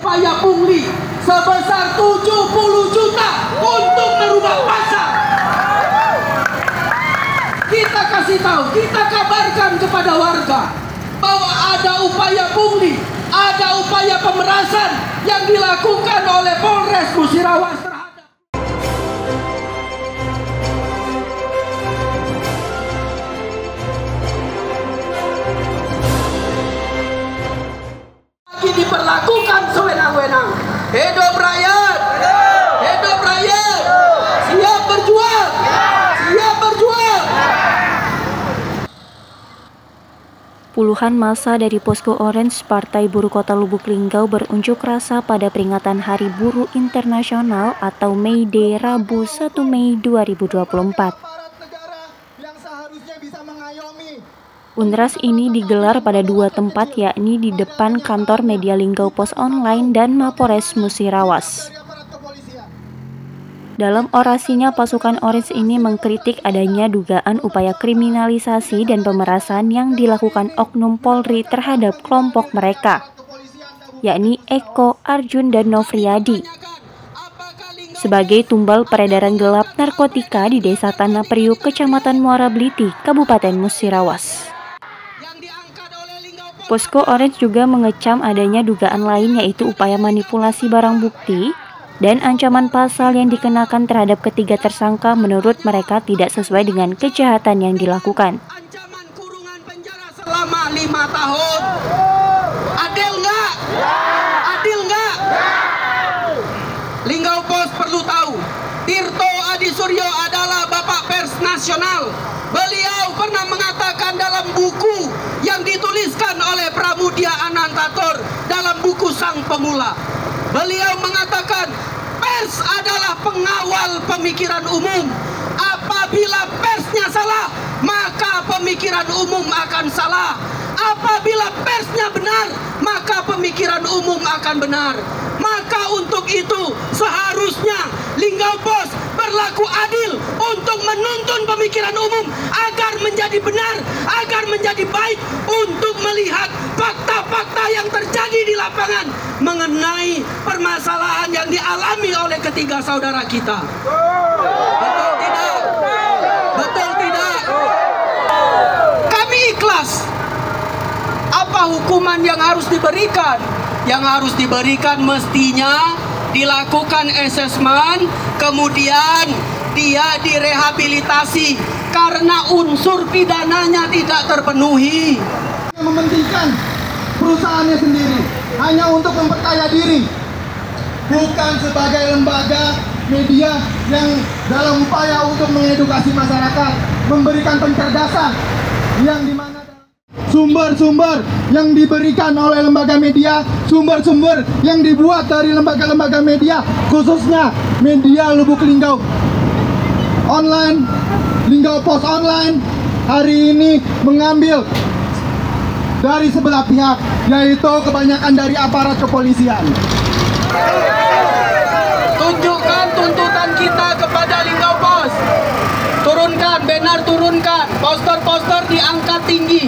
upaya pungli sebesar 70 juta untuk merubah pasar. Kita kasih tahu, kita kabarkan kepada warga bahwa ada upaya pungli, ada upaya pemerasan yang dilakukan oleh Polres Musirawas terhadap lagi diperlakukan sewenang-wenang. Hidup rakyat, hidup rakyat, siap berjuang, siap berjuang. Puluhan massa dari Posko Orange Partai Buruh Kota Lubuk Linggau berunjuk rasa pada peringatan Hari Buruh Internasional atau May Day Rabu 1 Mei 2024. Unras ini digelar pada dua tempat, yakni di depan kantor Media Linggau Pos Online dan Mapores Musirawas. Dalam orasinya, pasukan Orange ini mengkritik adanya dugaan upaya kriminalisasi dan pemerasan yang dilakukan oknum Polri terhadap kelompok mereka, yakni Eko, Arjun, dan Nofriyadi, sebagai tumbal peredaran gelap narkotika di Desa Tanah Priuk, Kecamatan Muara Bliti, Kabupaten Musirawas. Posko Orange juga mengecam adanya dugaan lain, yaitu upaya manipulasi barang bukti dan ancaman pasal yang dikenakan terhadap ketiga tersangka menurut mereka tidak sesuai dengan kejahatan yang dilakukan. Ancaman kurungan penjara selama 5 tahun. Adil nggak? Adil nggak? Linggau Pos perlu tahu, Tirto Adi Suryo adalah Bapak Pers Nasional. Beliau pernah mengatakan dalam buku yang dituliskan oleh Pramudia Anantatur dalam buku Sang Pemula. Beliau mengatakan pers adalah pengawal pemikiran umum. Apabila persnya salah, maka pemikiran umum akan salah. Apabila persnya benar, maka pemikiran umum akan benar. Maka untuk itu seharusnya Linggau Pos berlaku adil untuk menuntun pemikiran umum agar menjadi benar, agar menjadi baik, untuk melihat fakta-fakta yang terjadi di lapangan mengenai permasalahan yang dialami oleh ketiga saudara kita. Betul tidak? Betul tidak? Kami ikhlas. Apa hukuman yang harus diberikan? Yang harus diberikan mestinya dilakukan asesmen, kemudian dia direhabilitasi karena unsur pidananya tidak terpenuhi. Mementingkan perusahaannya sendiri hanya untuk memperkaya diri, bukan sebagai lembaga media yang dalam upaya untuk mengedukasi masyarakat, memberikan pencerdasan yang dimana sumber-sumber yang diberikan oleh lembaga media, sumber-sumber yang dibuat dari lembaga-lembaga media, khususnya media Lubuk Linggau Online, Linggau Pos Online, hari ini mengambil dari sebelah pihak, yaitu kebanyakan dari aparat kepolisian. Tunjukkan tuntutan kita kepada Linggau Pos. Turunkan, banner turunkan, poster-poster diangkat tinggi.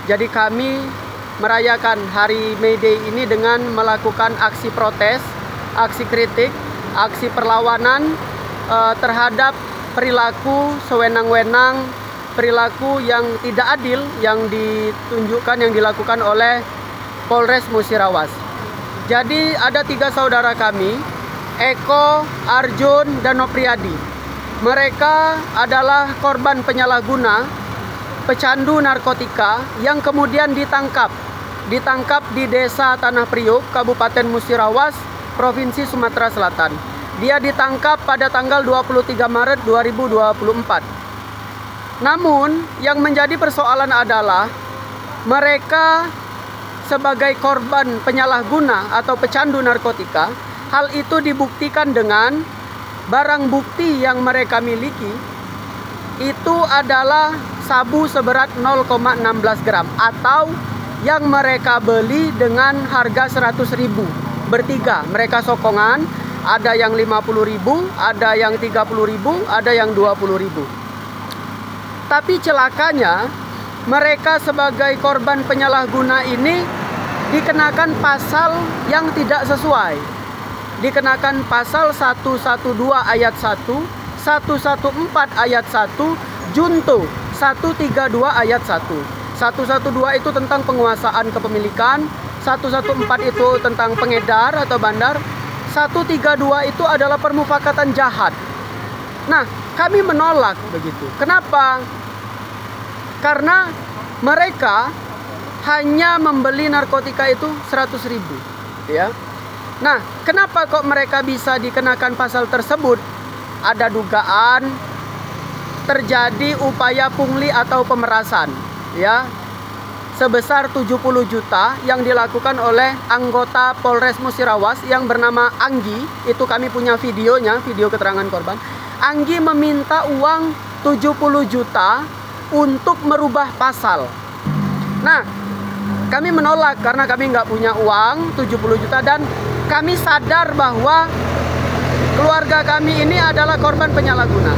Jadi kami merayakan hari May Day ini dengan melakukan aksi protes, aksi kritik, aksi perlawanan terhadap perilaku sewenang-wenang, perilaku yang tidak adil yang ditunjukkan, yang dilakukan oleh Polres Musirawas. Jadi ada 3 saudara kami, Eko, Arjun, dan Nofriyadi. Mereka adalah korban penyalahguna, pecandu narkotika yang kemudian ditangkap di Desa Tanah Priuk, Kabupaten Musirawas, Provinsi Sumatera Selatan. Dia ditangkap pada tanggal 23 Maret 2024. Namun yang menjadi persoalan adalah mereka sebagai korban penyalahguna atau pecandu narkotika, hal itu dibuktikan dengan barang bukti yang mereka miliki itu adalah sabu seberat 0,16 gram atau yang mereka beli dengan harga 100.000 bertiga. Mereka sokongan, ada yang 50.000, ada yang 30.000, ada yang 20.000. Tapi celakanya, mereka sebagai korban penyalahguna ini dikenakan pasal yang tidak sesuai. Dikenakan pasal 112 ayat 1, 114 ayat 1, junto 132 ayat 1. 112 itu tentang penguasaan kepemilikan, 114 itu tentang pengedar atau bandar, 132 itu adalah permufakatan jahat. Nah, kami menolak begitu. Kenapa? Karena mereka hanya membeli narkotika itu 100.000, ya. Nah, kenapa kok mereka bisa dikenakan pasal tersebut? Ada dugaan terjadi upaya pungli atau pemerasan, ya, sebesar 70 juta yang dilakukan oleh anggota Polres Musirawas yang bernama Anggi. Itu kami punya videonya, video keterangan korban. Anggi meminta uang 70 juta untuk merubah pasal. Nah, kami menolak karena kami nggak punya uang 70 juta dan kami sadar bahwa keluarga kami ini adalah korban penyalahguna.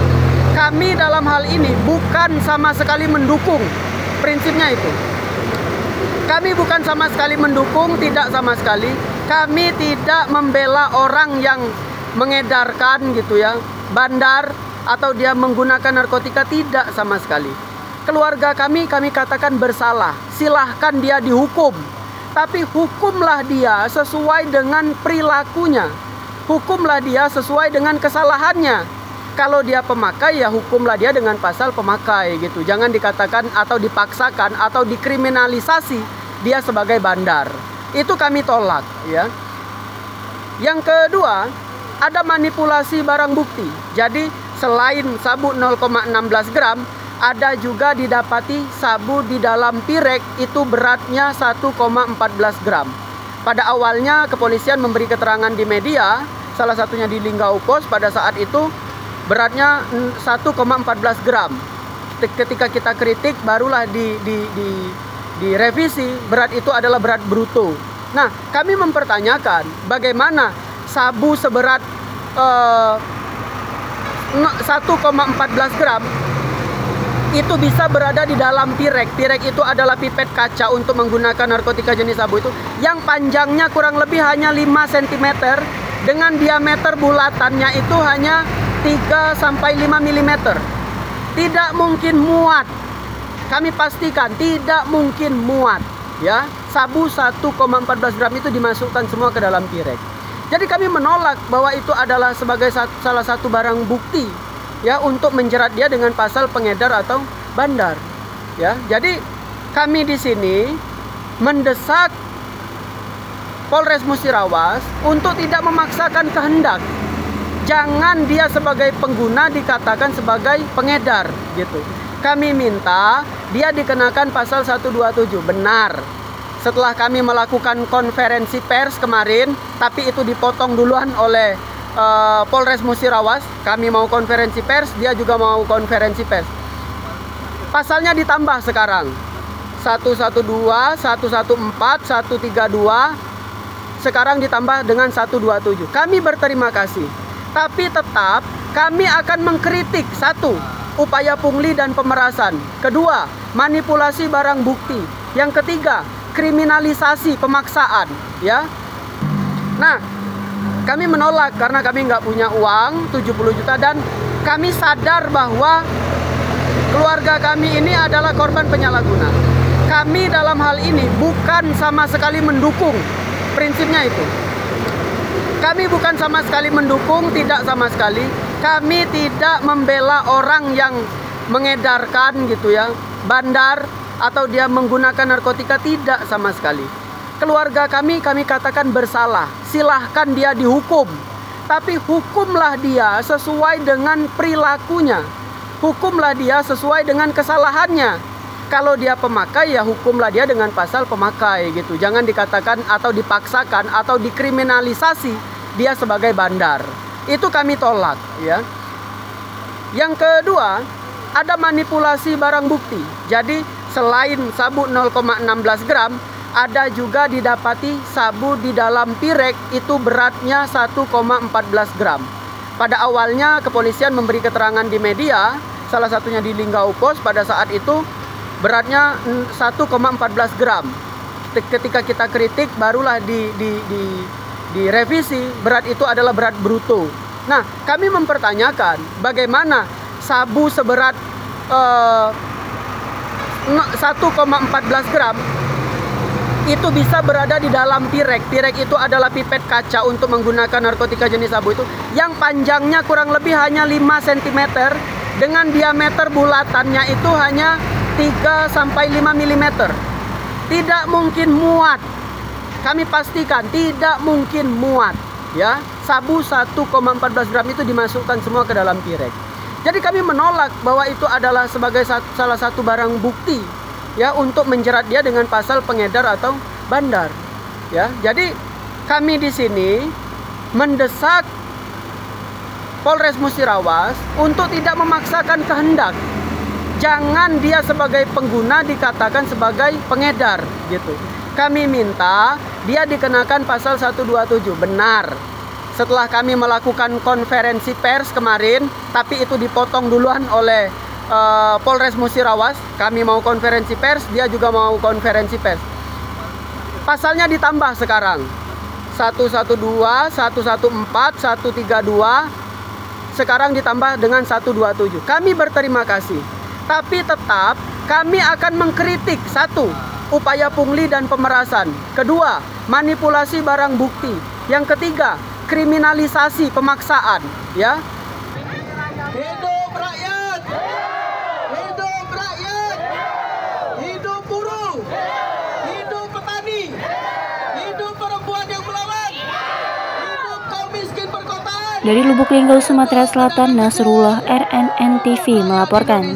Kami dalam hal ini bukan sama sekali mendukung, prinsipnya itu. Kami bukan sama sekali mendukung, tidak sama sekali. Kami tidak membela orang yang mengedarkan gitu ya, bandar atau dia menggunakan narkotika, tidak sama sekali. Keluarga kami katakan bersalah, silahkan dia dihukum. Tapi hukumlah dia sesuai dengan perilakunya. Hukumlah dia sesuai dengan kesalahannya. Kalau dia pemakai, ya hukumlah dia dengan pasal pemakai gitu. Jangan dikatakan atau dipaksakan atau dikriminalisasi dia sebagai bandar. Itu kami tolak, ya. Yang kedua, ada manipulasi barang bukti. Jadi selain sabu 0,16 gram, ada juga didapati sabu di dalam pirek itu beratnya 1,14 gram. Pada awalnya kepolisian memberi keterangan di media, salah satunya di Linggau Pos, pada saat itu beratnya 1,14 gram. Ketika kita kritik, barulah direvisi, berat itu adalah berat bruto. Nah, kami mempertanyakan bagaimana sabu seberat 1,14 gram itu bisa berada di dalam pirek. Pirek itu adalah pipet kaca untuk menggunakan narkotika jenis sabu itu, yang panjangnya kurang lebih hanya 5 cm dengan diameter bulatannya itu hanya 3-5 mm. Tidak mungkin muat. Kami pastikan tidak mungkin muat, ya. Sabu 1,14 gram itu dimasukkan semua ke dalam pirek. Jadi kami menolak bahwa itu adalah sebagai salah satu barang bukti, ya, untuk menjerat dia dengan pasal pengedar atau bandar, ya. Jadi kami di sini mendesak Polres Musirawas untuk tidak memaksakan kehendak. Jangan dia sebagai pengguna dikatakan sebagai pengedar gitu. Kami minta dia dikenakan pasal 127. Benar. Setelah kami melakukan konferensi pers kemarin, tapi itu dipotong duluan oleh Polres Musirawas. Kami mau konferensi pers, dia juga mau konferensi pers. Pasalnya ditambah sekarang. 112, 114, 132. Sekarang ditambah dengan 127. Kami berterima kasih. Tapi tetap kami akan mengkritik, satu, upaya pungli dan pemerasan. Kedua, manipulasi barang bukti. Yang ketiga, kriminalisasi pemaksaan, ya. Nah, kami menolak karena kami nggak punya uang 70 juta dan kami sadar bahwa keluarga kami ini adalah korban penyalahguna. Kami dalam hal ini bukan sama sekali mendukung, prinsipnya itu. Kami bukan sama sekali mendukung, tidak sama sekali. Kami tidak membela orang yang mengedarkan gitu ya, bandar atau dia menggunakan narkotika, tidak sama sekali. Keluarga kami katakan bersalah, silahkan dia dihukum. Tapi hukumlah dia sesuai dengan perilakunya. Hukumlah dia sesuai dengan kesalahannya. Kalau dia pemakai, ya hukumlah dia dengan pasal pemakai gitu. Jangan dikatakan atau dipaksakan atau dikriminalisasi dia sebagai bandar. Itu kami tolak, ya. Yang kedua, ada manipulasi barang bukti. Jadi selain sabu 0,16 gram, ada juga didapati sabu di dalam pirek itu beratnya 1,14 gram. Pada awalnya kepolisian memberi keterangan di media, salah satunya di Linggau-Pos, pada saat itu beratnya 1,14 gram. Ketika kita kritik, barulah direvisi, berat itu adalah berat bruto. Nah, kami mempertanyakan bagaimana sabu seberat 1,14 gram itu bisa berada di dalam pirek. Pirek itu adalah pipet kaca untuk menggunakan narkotika jenis sabu itu, yang panjangnya kurang lebih hanya 5 cm dengan diameter bulatannya itu hanya 3-5 mm. Tidak mungkin muat. Kami pastikan tidak mungkin muat, ya. Sabu 1,14 gram itu dimasukkan semua ke dalam pirek. Jadi kami menolak bahwa itu adalah sebagai salah satu barang bukti, ya, untuk menjerat dia dengan pasal pengedar atau bandar, ya. Jadi kami di sini mendesak Polres Musirawas untuk tidak memaksakan kehendak. Jangan dia sebagai pengguna dikatakan sebagai pengedar, gitu. Kami minta dia dikenakan pasal 127. Benar. Setelah kami melakukan konferensi pers kemarin, tapi itu dipotong duluan oleh Polres Musirawas. Kami mau konferensi pers, dia juga mau konferensi pers. Pasalnya ditambah sekarang. 112, 114, 132, sekarang ditambah dengan 127. Kami berterima kasih. Tapi tetap kami akan mengkritik, 1, upaya pungli dan pemerasan. 2, manipulasi barang bukti. Yang 3, kriminalisasi pemaksaan, ya. Hidup rakyat! Hidup rakyat! Hidup buruh! Hidup petani! Hidup perempuan yang melawan! Hidup kaum miskin perkotaan! Dari Lubuk Linggau, Sumatera Selatan, Nasrullah, RNN TV melaporkan.